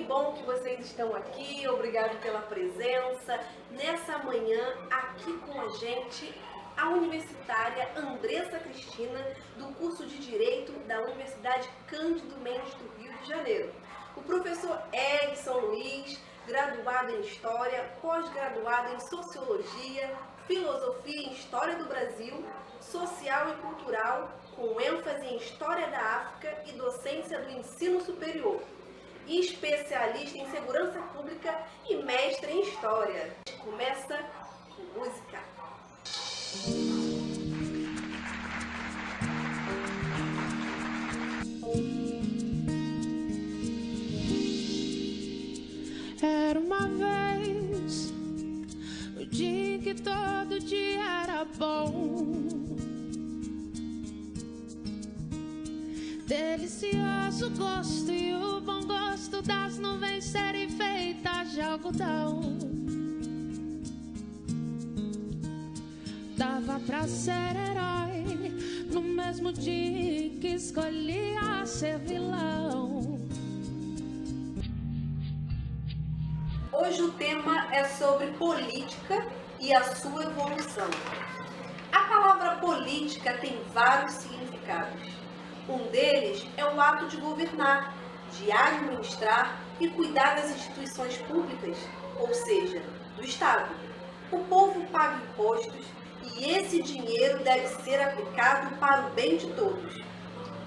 bom que vocês estão aqui, obrigado pela presença. Nessa manhã, aqui com a gente, a universitária Andressa Cristina, do curso de Direito da Universidade Cândido Mendes do Rio de Janeiro. O professor Edson Luiz, graduado em História, pós-graduado em Sociologia, Filosofia e História do Brasil, Social e Cultural, com ênfase em História da África e Docência do Ensino Superior. Especialista em Segurança Pública e mestre em História. Começa com música. Era uma vez o dia em que todo dia era bom, delicioso gosto e o bom gosto das nuvens serem feitas de algodão. Dava pra ser herói no mesmo dia em que escolhia ser vilão. Hoje o tema é sobre política e a sua evolução. A palavra política tem vários significados. Um deles é o ato de governar, de administrar e cuidar das instituições públicas, ou seja, do Estado. O povo paga impostos e esse dinheiro deve ser aplicado para o bem de todos.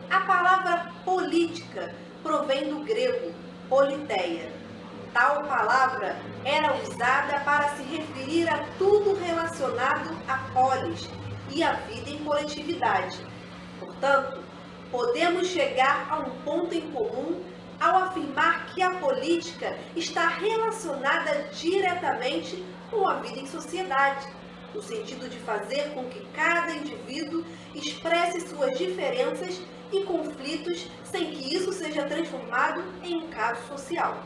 A palavra política provém do grego politeia. Tal palavra era usada para se referir a tudo relacionado à polis e à vida em coletividade. Portanto, podemos chegar a um ponto em comum ao afirmar que a política está relacionada diretamente com a vida em sociedade, no sentido de fazer com que cada indivíduo expresse suas diferenças e conflitos sem que isso seja transformado em um caso social.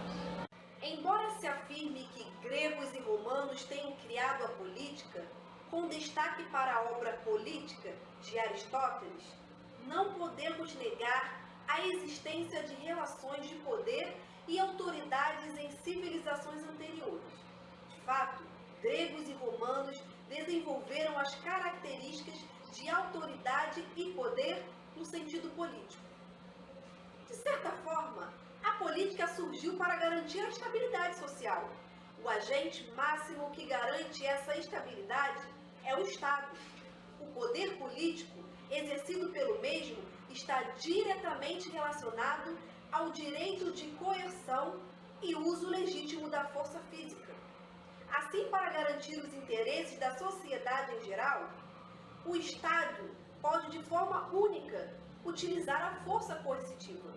Embora se afirme que gregos e romanos tenham criado a política, com destaque para a obra Política de Aristóteles, não podemos negar a existência de relações de poder e autoridades em civilizações anteriores. De fato, gregos e romanos desenvolveram as características de autoridade e poder no sentido político. De certa forma, a política surgiu para garantir a estabilidade social. O agente máximo que garante essa estabilidade é o Estado. O poder político exercido pelo mesmo está diretamente relacionado ao direito de coerção e uso legítimo da força física. Assim, para garantir os interesses da sociedade em geral, o Estado pode, de forma única, utilizar a força coercitiva.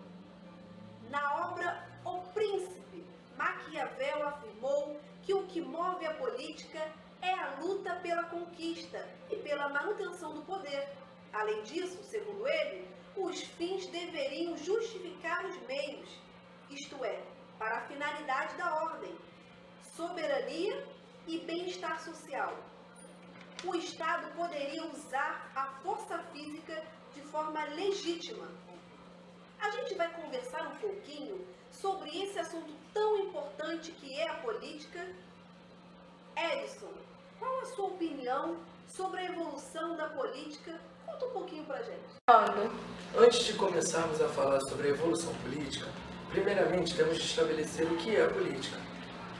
Na obra O Príncipe, Maquiavel afirmou que o que move a política é a luta pela conquista e pela manutenção do poder. Além disso, segundo ele, os fins deveriam justificar os meios, isto é, para a finalidade da ordem, soberania e bem-estar social. O Estado poderia usar a força física de forma legítima. A gente vai conversar um pouquinho sobre esse assunto tão importante que é a política. Edson, qual a sua opinião sobre a evolução da política? Conta um pouquinho pra gente. Antes de começarmos a falar sobre a evolução política, primeiramente temos de estabelecer o que é a política.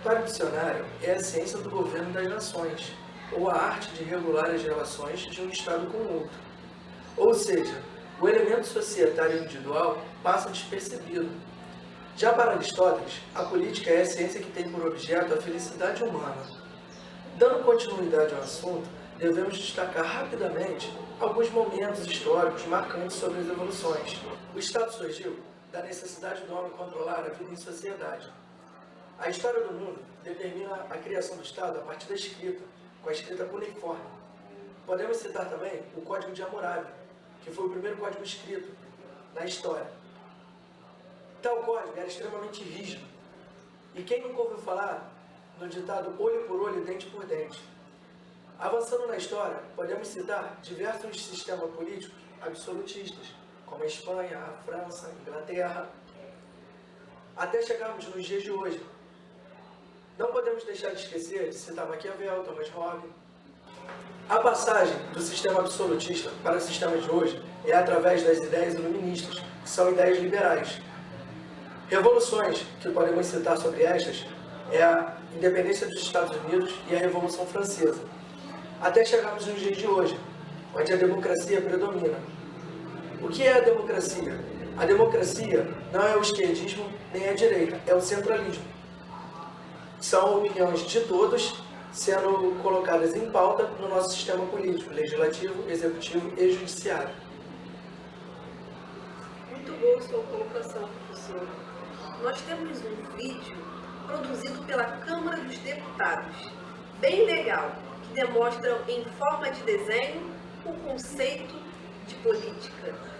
Para o dicionário, é a ciência do governo das nações, ou a arte de regular as relações de um Estado com o outro. Ou seja, o elemento societário individual passa despercebido. Já para Aristóteles, a política é a ciência que tem por objeto a felicidade humana. Dando continuidade ao assunto, devemos destacar rapidamente alguns momentos históricos marcantes sobre as evoluções. O Estado surgiu da necessidade do homem controlar a vida em sociedade. A história do mundo determina a criação do Estado a partir da escrita, com a escrita cuneiforme. Podemos citar também o Código de Hammurabi, que foi o primeiro código escrito na história. Tal código era extremamente rígido. E quem nunca ouviu falar no ditado olho por olho, dente por dente? Avançando na história, podemos citar diversos sistemas políticos absolutistas, como a Espanha, a França, a Inglaterra. até chegarmos nos dias de hoje. Não podemos deixar de esquecer de citar Maquiavel, Thomas Hobbes. A passagem do sistema absolutista para o sistema de hoje é através das ideias iluministas, que são ideias liberais. Revoluções que podemos citar sobre estas é a independência dos Estados Unidos e a Revolução Francesa, até chegarmos nos dias de hoje, onde a democracia predomina. O que é a democracia? A democracia não é o esquerdismo nem a direita, é o centralismo. São opiniões de todos sendo colocadas em pauta no nosso sistema político, legislativo, executivo e judiciário. Muito boa sua colocação, professor. Nós temos um vídeo produzido pela Câmara dos Deputados, bem legal, que demostra em forma de desenho o conceito de política.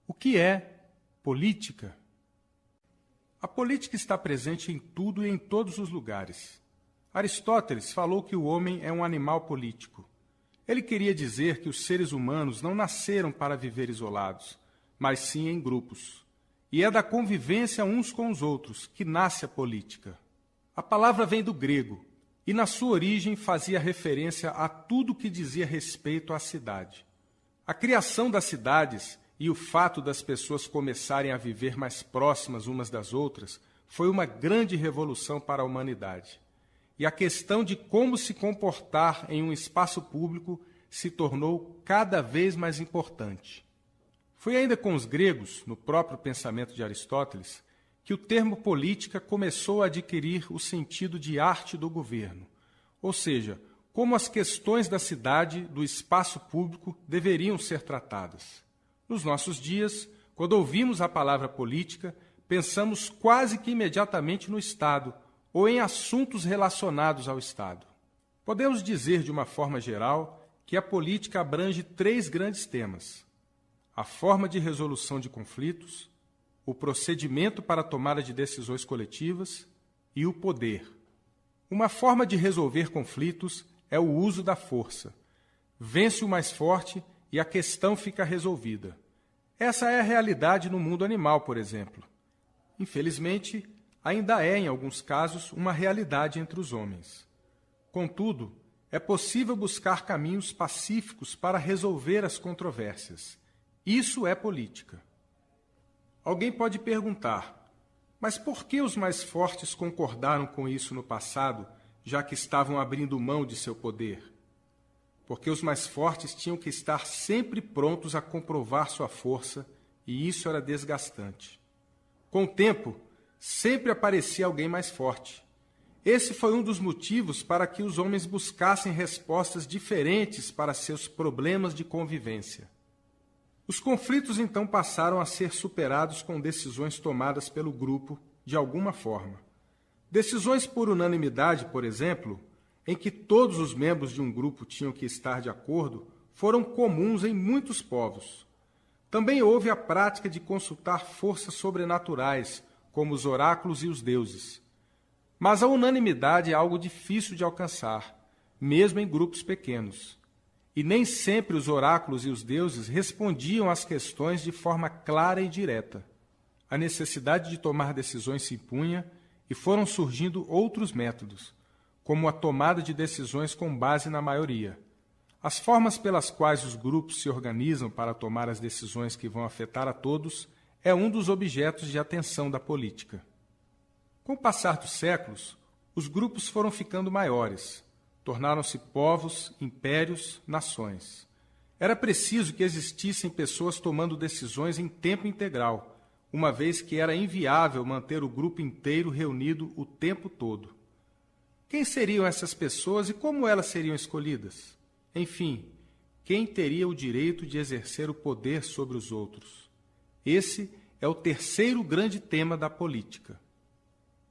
O que é política? A política está presente em tudo e em todos os lugares. Aristóteles falou que o homem é um animal político. Ele queria dizer que os seres humanos não nasceram para viver isolados, mas sim em grupos. E é da convivência uns com os outros que nasce a política. A palavra vem do grego e, na sua origem, fazia referência a tudo que dizia respeito à cidade. A criação das cidades e o fato das pessoas começarem a viver mais próximas umas das outras foi uma grande revolução para a humanidade. E a questão de como se comportar em um espaço público se tornou cada vez mais importante. Foi ainda com os gregos, no próprio pensamento de Aristóteles, que o termo política começou a adquirir o sentido de arte do governo, ou seja, como as questões da cidade, do espaço público, deveriam ser tratadas. Nos nossos dias, quando ouvimos a palavra política, pensamos quase que imediatamente no Estado ou em assuntos relacionados ao Estado. Podemos dizer, de uma forma geral, que a política abrange 3 grandes temas: a forma de resolução de conflitos, o procedimento para a tomada de decisões coletivas e o poder. Uma forma de resolver conflitos é o uso da força. Vence o mais forte e a questão fica resolvida. Essa é a realidade no mundo animal, por exemplo. Infelizmente, ainda é, em alguns casos, uma realidade entre os homens. Contudo, é possível buscar caminhos pacíficos para resolver as controvérsias. Isso é política. Alguém pode perguntar, mas por que os mais fortes concordaram com isso no passado, já que estavam abrindo mão de seu poder? Porque os mais fortes tinham que estar sempre prontos a comprovar sua força, e isso era desgastante. Com o tempo, sempre aparecia alguém mais forte. Esse foi um dos motivos para que os homens buscassem respostas diferentes para seus problemas de convivência. Os conflitos então passaram a ser superados com decisões tomadas pelo grupo de alguma forma. Decisões por unanimidade, por exemplo, em que todos os membros de um grupo tinham que estar de acordo, foram comuns em muitos povos. Também houve a prática de consultar forças sobrenaturais, como os oráculos e os deuses. Mas a unanimidade é algo difícil de alcançar, mesmo em grupos pequenos. E nem sempre os oráculos e os deuses respondiam às questões de forma clara e direta. A necessidade de tomar decisões se impunha e foram surgindo outros métodos, como a tomada de decisões com base na maioria. As formas pelas quais os grupos se organizam para tomar as decisões que vão afetar a todos é um dos objetos de atenção da política. Com o passar dos séculos, os grupos foram ficando maiores, tornaram-se povos, impérios, nações. Era preciso que existissem pessoas tomando decisões em tempo integral, uma vez que era inviável manter o grupo inteiro reunido o tempo todo. Quem seriam essas pessoas e como elas seriam escolhidas? Enfim, quem teria o direito de exercer o poder sobre os outros? Esse é o terceiro grande tema da política.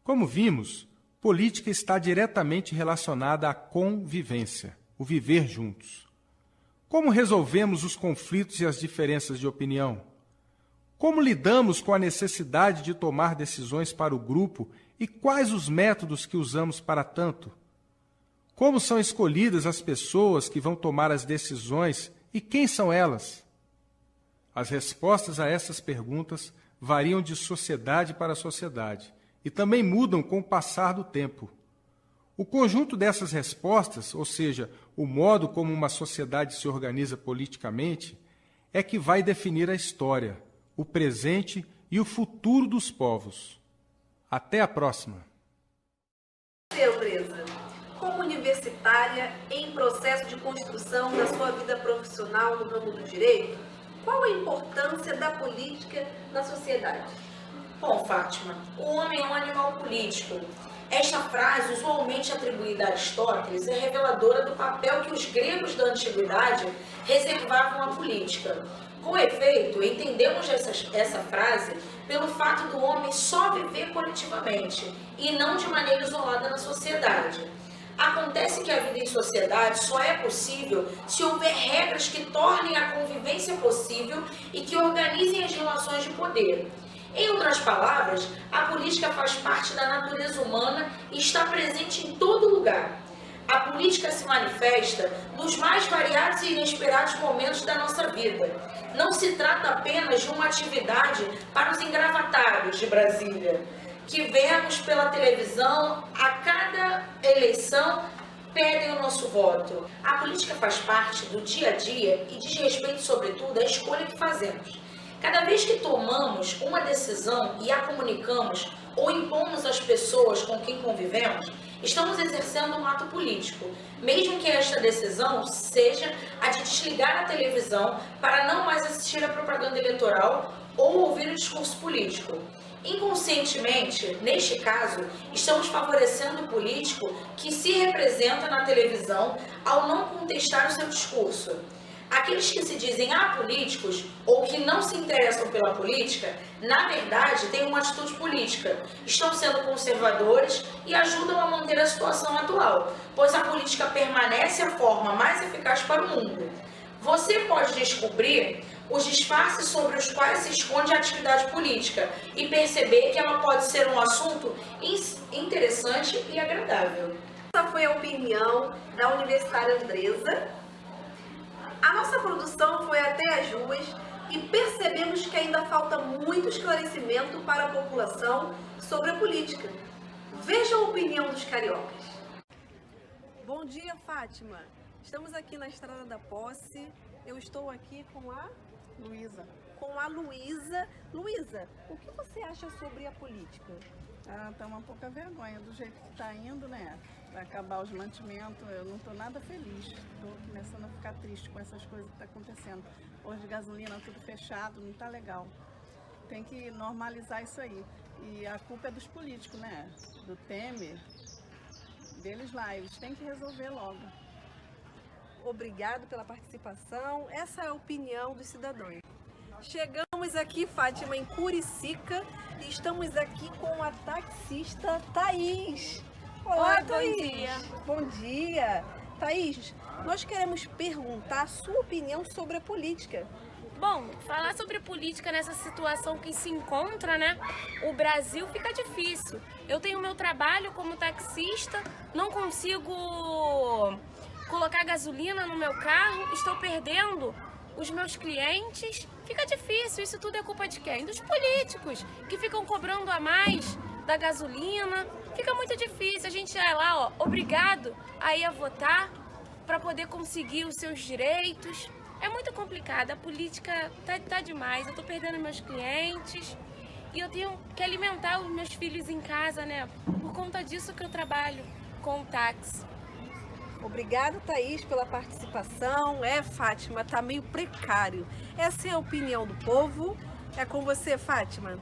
Como vimos, política está diretamente relacionada à convivência, o viver juntos. Como resolvemos os conflitos e as diferenças de opinião? Como lidamos com a necessidade de tomar decisões para o grupo e quais os métodos que usamos para tanto? Como são escolhidas as pessoas que vão tomar as decisões e quem são elas? As respostas a essas perguntas variam de sociedade para sociedade e também mudam com o passar do tempo. O conjunto dessas respostas, ou seja, o modo como uma sociedade se organiza politicamente, é que vai definir a história, o presente e o futuro dos povos. Até a próxima! Breza, como universitária em processo de construção da sua vida profissional no ramo do direito, qual a importância da política na sociedade? Bom, Fátima, o homem é um animal político. Esta frase, usualmente atribuída a Aristóteles, é reveladora do papel que os gregos da antiguidade reservavam à política. Com efeito, entendemos essa frase pelo fato do homem só viver coletivamente e não de maneira isolada na sociedade. Acontece que a vida em sociedade só é possível se houver regras que tornem a convivência possível e que organizem as relações de poder. Em outras palavras, a política faz parte da natureza humana e está presente em todo lugar. A política se manifesta nos mais variados e inesperados momentos da nossa vida. Não se trata apenas de uma atividade para os engravatados de Brasília, que vemos pela televisão a cada eleição pedem o nosso voto. A política faz parte do dia a dia e diz respeito, sobretudo, à escolha que fazemos. Cada vez que tomamos uma decisão e a comunicamos ou impomos às pessoas com quem convivemos, estamos exercendo um ato político, mesmo que esta decisão seja a de desligar a televisão para não mais assistir a propaganda eleitoral ou ouvir o discurso político. Inconscientemente, neste caso, estamos favorecendo o político que se representa na televisão ao não contestar o seu discurso. Aqueles que se dizem apolíticos ou que não se interessam pela política, na verdade, têm uma atitude política. Estão sendo conservadores e ajudam a manter a situação atual, pois a política permanece a forma mais eficaz para o mundo. Você pode descobrir os disfarces sobre os quais se esconde a atividade política e perceber que ela pode ser um assunto interessante e agradável. Essa foi a opinião da universitária Andresa. A nossa produção foi até as ruas e percebemos que ainda falta muito esclarecimento para a população sobre a política. Veja a opinião dos cariocas. Bom dia, Fátima. Estamos aqui na Estrada da Posse. Eu estou aqui com a Luísa. Com a Luísa. Luísa, o que você acha sobre a política? Tá uma pouca vergonha do jeito que está indo, né? Vai acabar os mantimentos, eu não estou nada feliz. Estou começando a ficar triste com essas coisas que estão acontecendo. Hoje de gasolina, tudo fechado, não está legal. Tem que normalizar isso aí. E a culpa é dos políticos, né? Do Temer, deles lá, eles têm que resolver logo. Obrigado pela participação. Essa é a opinião dos cidadãos. Chegamos aqui, Fátima, em Curicica e estamos aqui com a taxista Thaís. Olá, Thaís. Bom dia. Bom dia. Thaís, nós queremos perguntar a sua opinião sobre a política. Bom, falar sobre política nessa situação que se encontra, né? O Brasil fica difícil. Eu tenho meu trabalho como taxista, não consigo colocar gasolina no meu carro, estou perdendo os meus clientes. Fica difícil, isso tudo é culpa de quem? Dos políticos, que ficam cobrando a mais da gasolina. Fica muito difícil, a gente é lá, obrigado a ir a votar para poder conseguir os seus direitos. É muito complicado, a política tá demais, eu tô perdendo meus clientes e eu tenho que alimentar os meus filhos em casa, né? Por conta disso que eu trabalho com o táxi. Obrigada, Thaís, pela participação. Fátima, tá meio precário. Essa é a opinião do povo. É com você, Fátima.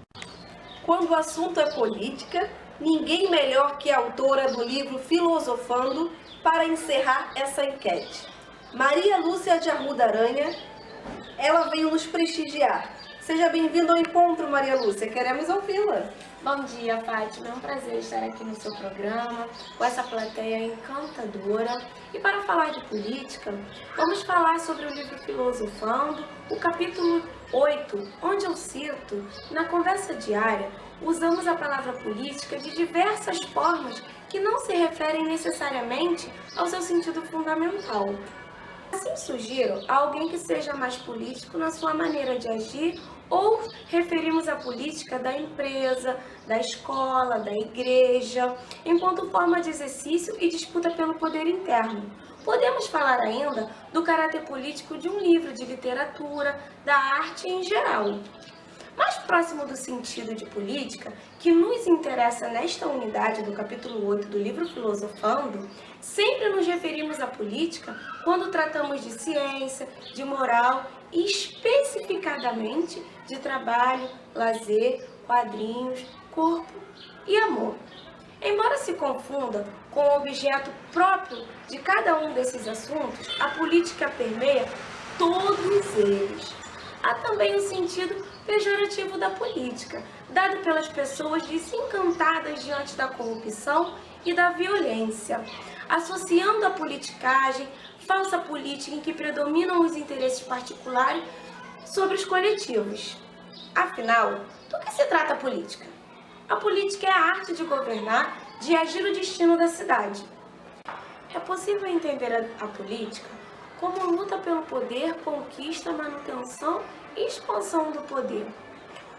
Quando o assunto é política, ninguém melhor que a autora do livro Filosofando para encerrar essa enquete. Maria Lúcia de Arruda Aranha, ela veio nos prestigiar. Seja bem-vinda ao encontro, Maria Lúcia. Queremos ouvi-la. Bom dia, Fátima. É um prazer estar aqui no seu programa, com essa plateia encantadora. E para falar de política, vamos falar sobre o livro Filosofando, o capítulo 8, onde eu cito, na conversa diária, usamos a palavra política de diversas formas que não se referem necessariamente ao seu sentido fundamental. Assim, sugiro a alguém que seja mais político na sua maneira de agir, ou referimos a política da empresa, da escola, da igreja, enquanto forma de exercício e disputa pelo poder interno. Podemos falar ainda do caráter político de um livro de literatura, da arte em geral. Mais próximo do sentido de política, que nos interessa nesta unidade do capítulo 8 do livro Filosofando, sempre nos referimos à política quando tratamos de ciência, de moral e especificadamente de trabalho, lazer, quadrinhos, corpo e amor. Embora se confunda com o objeto próprio de cada um desses assuntos, a política permeia todos eles. Há também o sentido pejorativo da política, dado pelas pessoas desencantadas diante da corrupção e da violência, associando a politicagem, falsa política em que predominam os interesses particulares sobre os coletivos. Afinal, do que se trata a política? A política é a arte de governar, de agir o destino da cidade. É possível entender a política como luta pelo poder, conquista, manutenção e expansão do poder,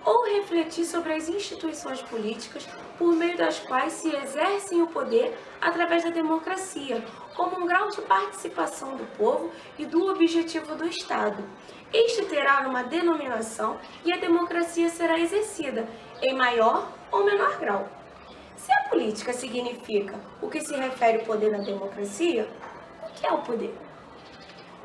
ou refletir sobre as instituições políticas por meio das quais se exercem o poder através da democracia, como um grau de participação do povo e do objetivo do Estado. Este terá uma denominação e a democracia será exercida em maior ou menor grau. Se a política significa o que se refere ao poder na democracia, o que é o poder?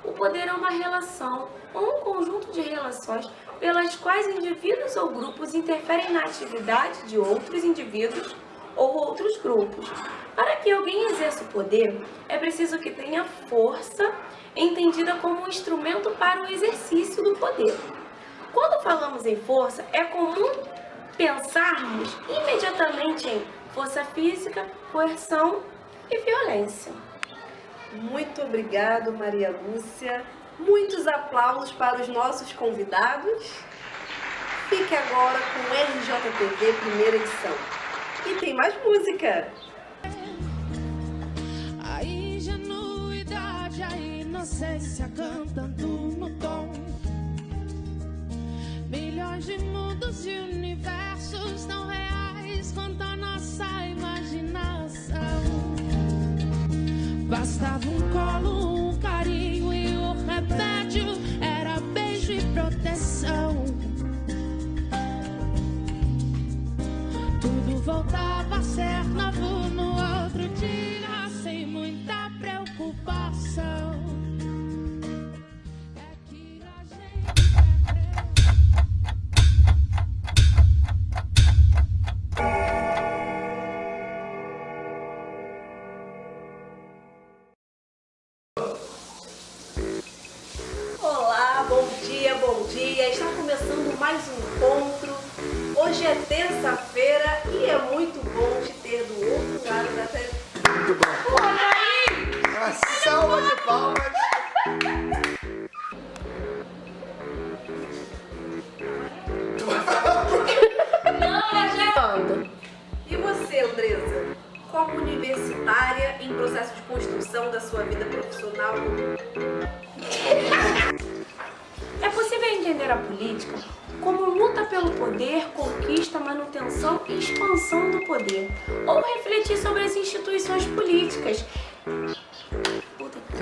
O poder é uma relação ou um conjunto de relações pelas quais indivíduos ou grupos interferem na atividade de outros indivíduos ou outros grupos. Para que alguém exerça o poder, é preciso que tenha força, entendida como um instrumento para o exercício do poder. Quando falamos em força, é comum pensarmos imediatamente em força física, coerção e violência. Muito obrigado, Maria Lúcia. Muitos aplausos para os nossos convidados. Fique agora com o RJTV primeira edição. E tem mais música. A ingenuidade, a inocência cantando no tom. Milhões de mundos e universos tão reais quanto a nossa imaginação. Bastava um colo, um carinho e o remédio era beijo e proteção. Tudo voltava a ser novo no outro dia, sem muita preocupação. É que a gente Olá, bom dia. Está começando mais um encontro. Hoje é terça-feira e é muito bom te ter do outro lado da tela. Muito bom. Olha aí! Uma salva de palmas. E você, Andresa? Como universitária em processo de construção da sua vida profissional? É possível entender a política como luta pelo poder, conquista, manutenção e expansão do poder, ou refletir sobre as instituições políticas. Puta que...